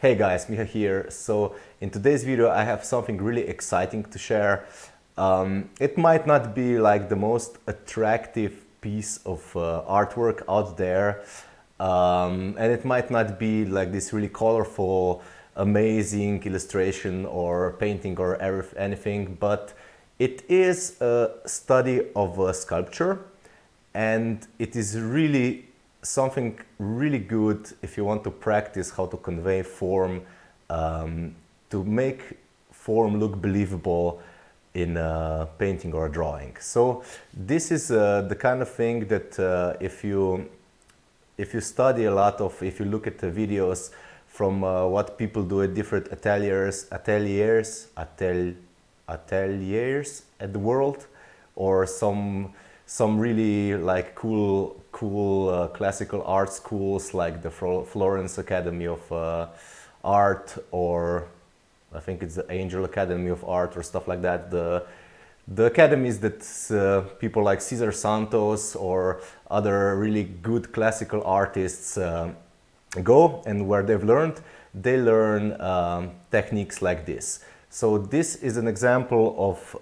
Hey guys, Miha here. So in today's video I have something really exciting to share. It might not be like the most attractive piece of artwork out there, and it might not be like this really colorful, amazing illustration or painting or anything, but it is a study of a sculpture, and it is really something really good if you want to practice how to convey form, to make form look believable in a painting or a drawing. So this is the kind of thing that if you study a lot of, if you look at the videos from what people do at different ateliers at the world, or some really like cool classical art schools like the Florence Academy of Art, or I think it's the Angel Academy of Art or stuff like that. The academies that people like Cesar Santos or other really good classical artists go, and where they learn techniques like this. So this is an example of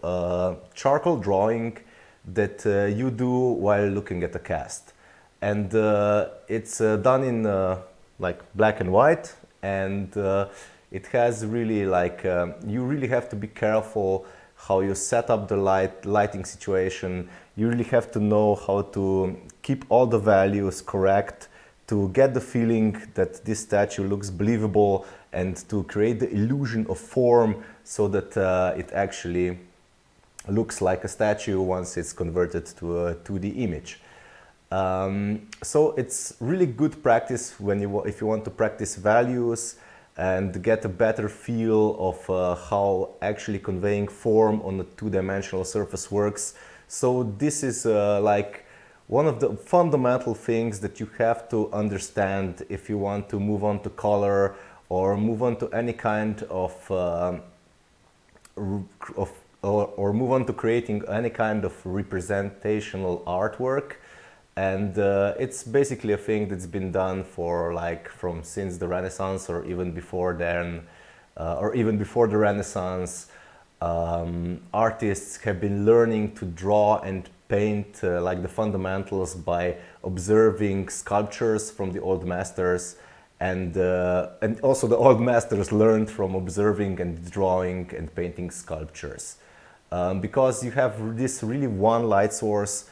charcoal drawing that you do while looking at a cast, and it's done in like black and white, and it has really like you really have to be careful how you set up the lighting situation. You really have to know how to keep all the values correct to get the feeling that this statue looks believable, and to create the illusion of form so that it actually looks like a statue once it's converted to a 2D image. So it's really good practice if you want to practice values and get a better feel of how actually conveying form on a two-dimensional surface works. So this is like one of the fundamental things that you have to understand if you want to move on to color or move on to any kind of or move on to creating any kind of representational artwork. And it's basically a thing that's been done for like since the Renaissance, or even before then, or even before the Renaissance. Artists have been learning to draw and paint like the fundamentals by observing sculptures from the old masters, and also the old masters learned from observing and drawing and painting sculptures. Because you have this really one light source,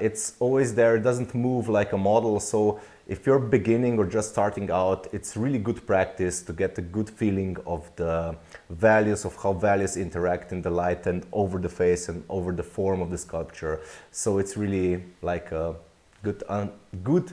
it's always there, it doesn't move like a model. So if you're beginning or just starting out, it's really good practice to get a good feeling of the values, of how values interact in the light and over the face and over the form of the sculpture. So it's really like a good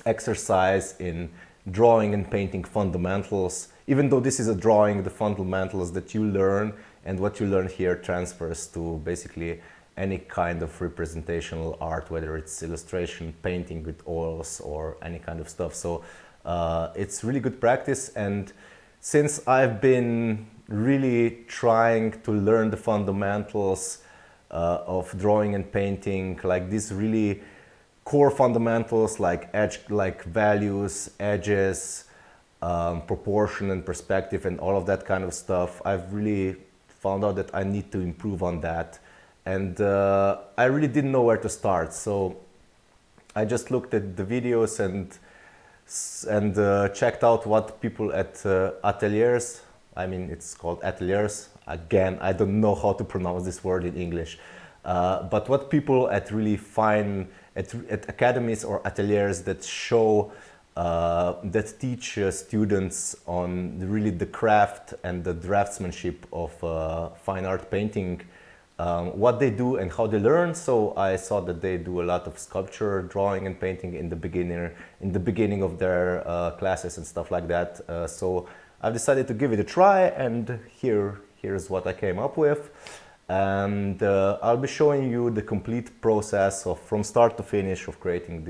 exercise in drawing and painting fundamentals. Even though this is a drawing, the fundamentals that you learn and what you learn here transfers to basically any kind of representational art, whether it's illustration, painting with oils, or any kind of stuff. So it's really good practice. And since I've been really trying to learn the fundamentals of drawing and painting, like these really core fundamentals like values, edges, proportion and perspective and all of that kind of stuff, I've really found out that I need to improve on that. And I really didn't know where to start. So I just looked at the videos and checked out what people at ateliers, I mean it's called ateliers, again I don't know how to pronounce this word in English, but what people at really fine, at academies or ateliers that show that teach students on really the craft and the draftsmanship of fine art painting, what they do and how they learn. So I saw that they do a lot of sculpture, drawing and painting in the beginning of their classes and stuff like that. So I've decided to give it a try, and here's what I came up with. And I'll be showing you the complete process of from start to finish of creating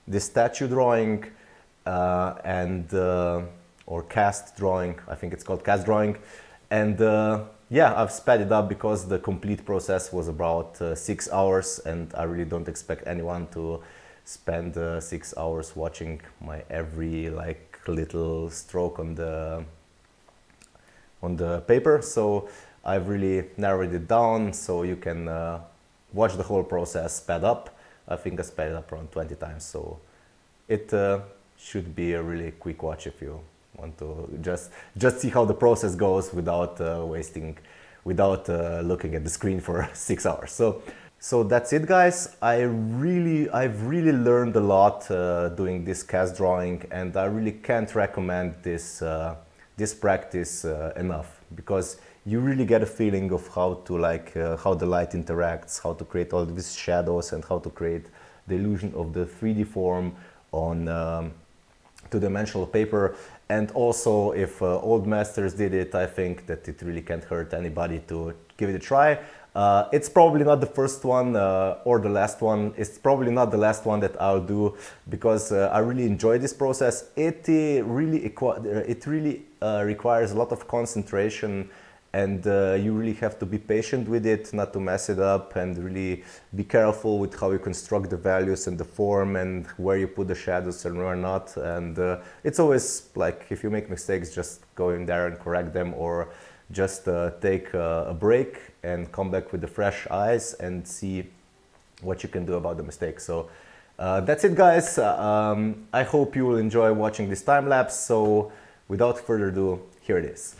this statue drawing or cast drawing. I think it's called cast drawing. And yeah, I've sped it up because the complete process was about 6 hours, and I really don't expect anyone to spend 6 hours watching my every like little stroke on the paper. So I've really narrowed it down so you can watch the whole process sped up. I think I sped it up around 20 times, so it should be a really quick watch if you want to just see how the process goes without looking at the screen for 6 hours. So that's it, guys. I've really learned a lot doing this cast drawing, and I really can't recommend this practice enough, because you really get a feeling of how to how the light interacts, how to create all these shadows, and how to create the illusion of the 3D form on two-dimensional paper. And also, if old masters did it, I think that it really can't hurt anybody to give it a try. It's probably not the first one or the last one. It's probably not the last one that I'll do, because I really enjoy this process. It really requires a lot of concentration, and you really have to be patient with it, not to mess it up, and really be careful with how you construct the values and the form, and where you put the shadows and where not. And it's always like, if you make mistakes, just go in there and correct them, or just take a break and come back with the fresh eyes and see what you can do about the mistake. So that's it, guys. I hope you will enjoy watching this time lapse. So without further ado, here it is.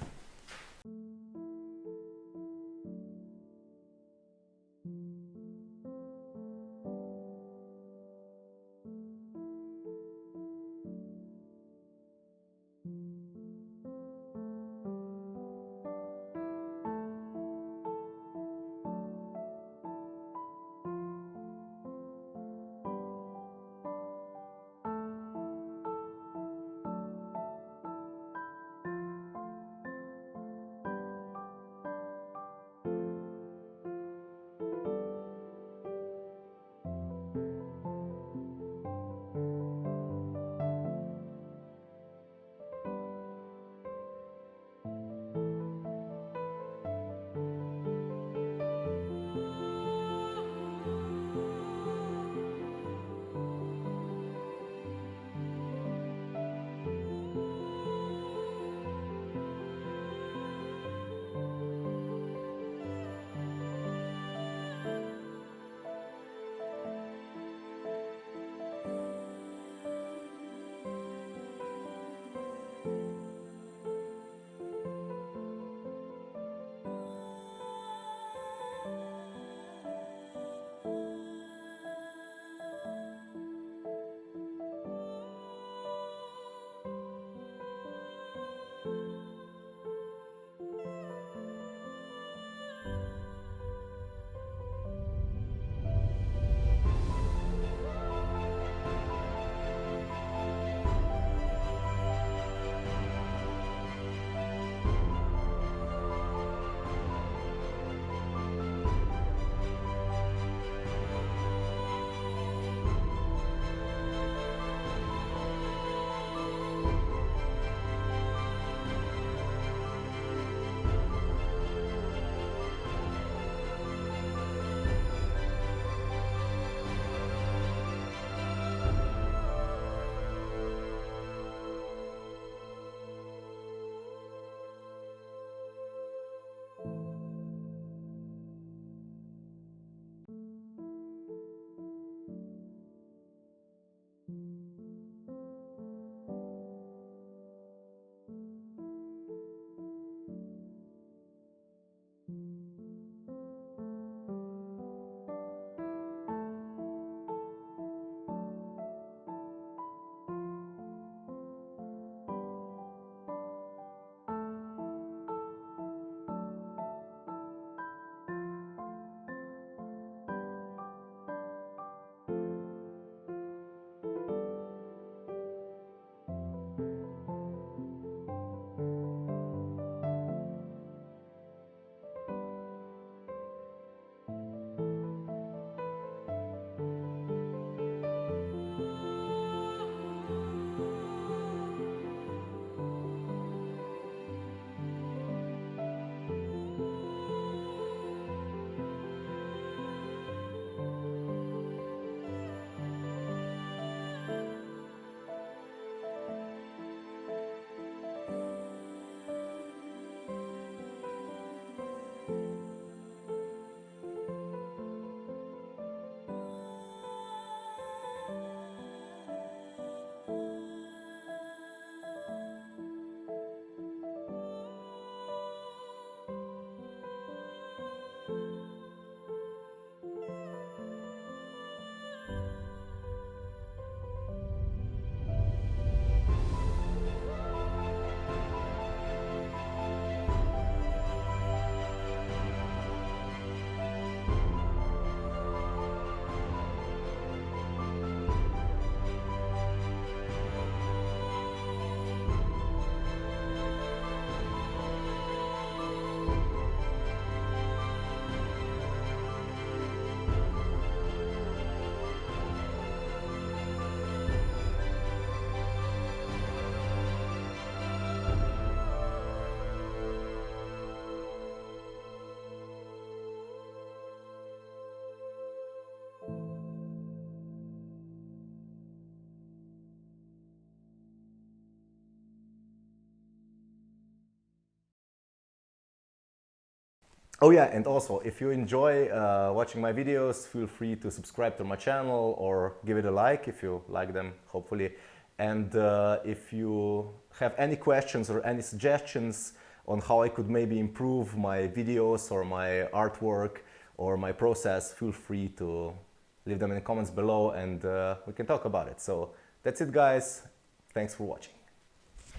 Oh yeah, and also if you enjoy watching my videos, feel free to subscribe to my channel or give it a like if you like them, hopefully. And if you have any questions or any suggestions on how I could maybe improve my videos or my artwork or my process, feel free to leave them in the comments below and we can talk about it. So that's it, guys. Thanks for watching.